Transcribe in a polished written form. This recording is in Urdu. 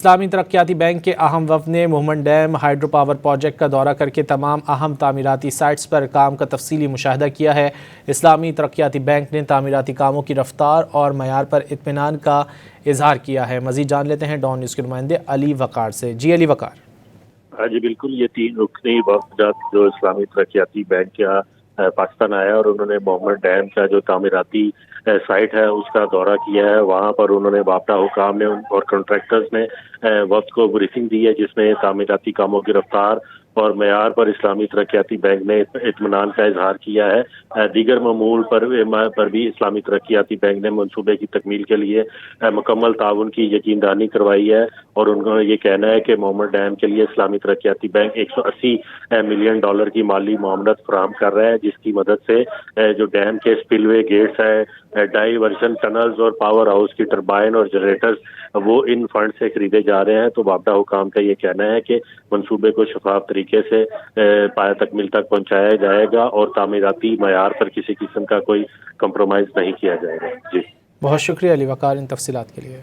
اسلامی ترقیاتی بینک کے اہم وفد نے مومن ڈیم ہائیڈرو پاور پروجیکٹ کا دورہ کر کے تمام اہم تعمیراتی سائٹس پر کام کا تفصیلی مشاہدہ کیا ہے۔ اسلامی ترقیاتی بینک نے تعمیراتی کاموں کی رفتار اور معیار پر اطمینان کا اظہار کیا ہے۔ مزید جان لیتے ہیں ڈان نیوز کے نمائندے علی وقار سے۔ جی علی وقار۔ جی بالکل، یہ 3 رکنی وفد جو اسلامی ترقیاتی بینک کا پاکستان آیا اور انہوں نے مومن ڈیم کا جو تعمیراتی سائٹ ہے اس کا دورہ کیا ہے۔ وہاں پر انہوں نے وابستہ حکام نے اور کنٹریکٹرز نے وفد کو بریفنگ دی ہے، جس میں تعمیراتی کاموں کی رفتار اور معیار پر اسلامی ترقیاتی بینک نے اطمینان کا اظہار کیا ہے۔ دیگر معمول پر بھی اسلامی ترقیاتی بینک نے منصوبے کی تکمیل کے لیے مکمل تعاون کی یقین دہانی کروائی ہے، اور انہوں نے یہ کہنا ہے کہ مومن ڈیم کے لیے اسلامی ترقیاتی بینک $180 ملین کی مالی معاونت فراہم کر رہا ہے، جس کی مدد سے جو ڈیم کے سپل وے گیٹس ہے، ڈائیورژن ٹنلز اور پاور ہاؤس کی ٹربائن اور جنریٹرز وہ ان فنڈ سے خریدے جا رہے ہیں۔ تو وابستہ حکام کا یہ کہنا ہے کہ منصوبے کو شفاف طریقے سے پایہ تکمیل تک پہنچایا جائے گا اور تعمیراتی معیار پر کسی قسم کا کوئی کمپرومائز نہیں کیا جائے گا۔ جی بہت شکریہ علی وقار ان تفصیلات کے لیے۔